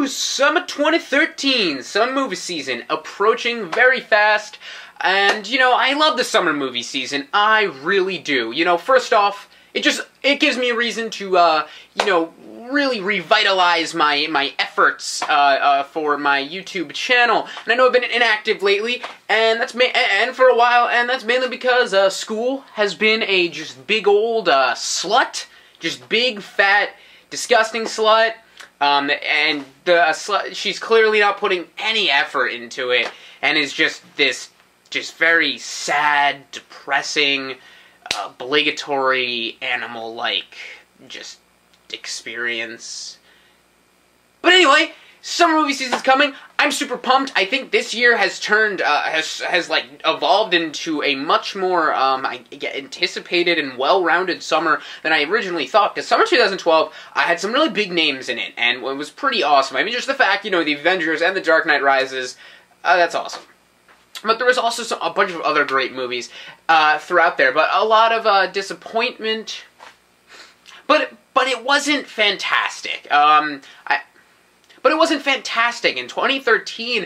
Summer 2013, summer movie season, approaching very fast, and, you know, I love the summer movie season, I really do. You know, first off, it gives me a reason to, you know, really revitalize my efforts, for my YouTube channel. And I know I've been inactive lately, and for a while, and that's mainly because, school has been a just big old, slut. Just big, fat, disgusting slut. And the slut, she's clearly not putting any effort into it, and is just this, very sad, depressing, obligatory, animal-like, just experience. But anyway, summer movie season's coming. I'm super pumped. I think this year has turned, has like evolved into a much more anticipated and well-rounded summer than I originally thought. Because summer 2012, I had some really big names in it, and it was pretty awesome. I mean, just the fact, you know, the Avengers and the Dark Knight Rises, that's awesome. But there was also a bunch of other great movies throughout there, but a lot of disappointment. But it wasn't fantastic. But it wasn't fantastic. In 2013,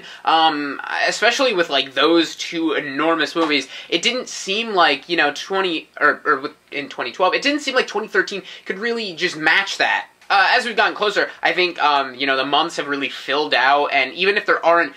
especially with, like, those two enormous movies, it didn't seem like, you know, in 2012, it didn't seem like 2013 could really just match that. As we've gotten closer, I think, you know, the months have really filled out, and even if there aren't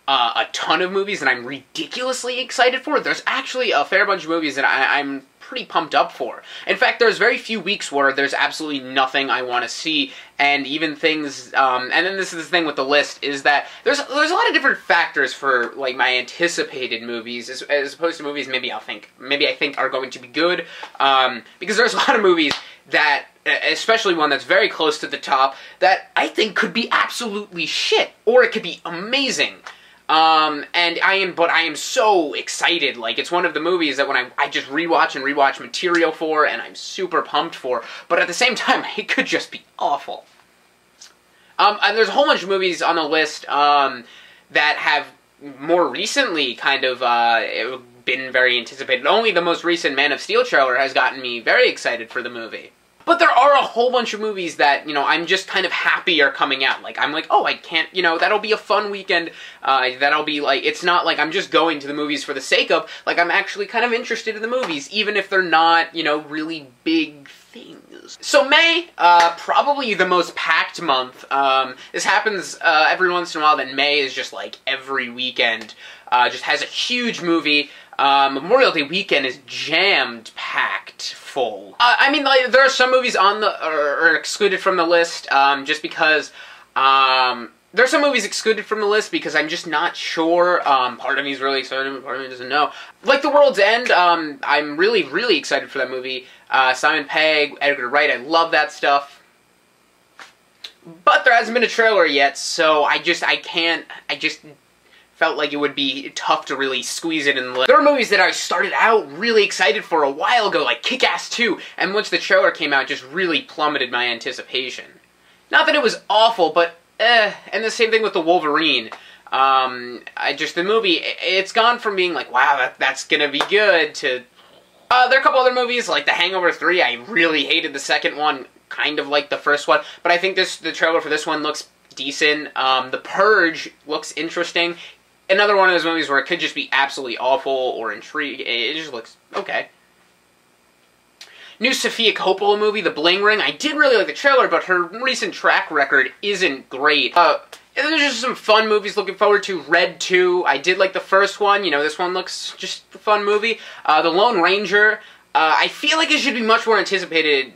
a ton of movies that I'm ridiculously excited for, there's actually a fair bunch of movies that I'm pretty pumped up for. In fact, there's very few weeks where there's absolutely nothing I want to see, and even things, and then this is the thing with the list, is that there's a lot of different factors for, like, my anticipated movies, as opposed to movies maybe I think are going to be good, because there's a lot of movies that, especially one that's very close to the top, that I think could be absolutely shit, or it could be amazing. And I am so excited. Like, it's one of the movies that when I just rewatch and rewatch material for, and I'm super pumped for, but at the same time, it could just be awful. And there's a whole bunch of movies on the list, that have more recently kind of, been very anticipated. Only the most recent Man of Steel trailer has gotten me very excited for the movie. But there are a whole bunch of movies that, you know, I'm just kind of happy are coming out. Like, I'm like, oh, I can't, you know, that'll be a fun weekend. That'll be, like, it's not like I'm just going to the movies for the sake of. Like, I'm actually kind of interested in the movies, even if they're not, you know, really big things. So May, probably the most packed month. This happens every once in a while, that May is just, like, every weekend. Just has a huge movie. Memorial Day weekend is jammed-packed full. I mean, like, there are some movies on the, or excluded from the list, just because, there are some movies excluded from the list because I'm just not sure. Part of me is really excited, part of me doesn't know. Like The World's End, I'm really, really excited for that movie. Simon Pegg, Edgar Wright, I love that stuff. But there hasn't been a trailer yet, so I just felt like it would be tough to really squeeze it in the list. There are movies that I started out really excited for a while ago, like Kick-Ass 2, and once the trailer came out, just really plummeted my anticipation. Not that it was awful, but and the same thing with The Wolverine. The movie, it's gone from being like, wow, that's gonna be good, to... there are a couple other movies, like The Hangover 3, I really hated the second one, kind of like the first one, but I think the trailer for this one looks decent. The Purge looks interesting. Another one of those movies where it could just be absolutely awful or intriguing. It just looks okay. New Sofia Coppola movie, The Bling Ring. I did really like the trailer, but her recent track record isn't great. There's just some fun movies looking forward to. Red 2. I did like the first one. You know, this one looks just a fun movie. The Lone Ranger. I feel like I should be much more anticipating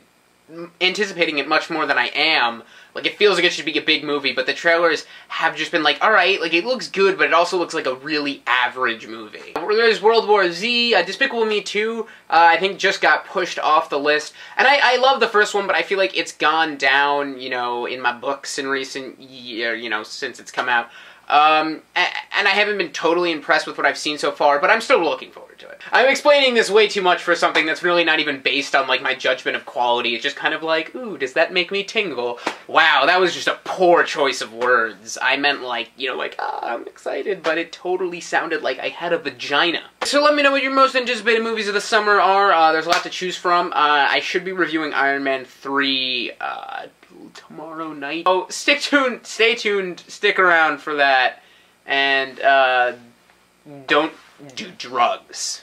it much more than I am. Like, it feels like it should be a big movie, but the trailers have just been like, alright, like, it looks good, but it also looks like a really average movie. There's World War Z, Despicable Me 2, I think just got pushed off the list. And I love the first one, but I feel like it's gone down, you know, in my books in recent years, you know, since it's come out. And I haven't been totally impressed with what I've seen so far, but I'm still looking forward to it. I'm explaining this way too much for something that's really not even based on, like, my judgment of quality. It's just kind of like, ooh, does that make me tingle? Wow, that was just a poor choice of words. I meant, like, you know, like, I'm excited, but it totally sounded like I had a vagina. So let me know what your most anticipated movies of the summer are. There's a lot to choose from. I should be reviewing Iron Man 3, tomorrow night. Oh, stay tuned, stick around for that, and don't do drugs.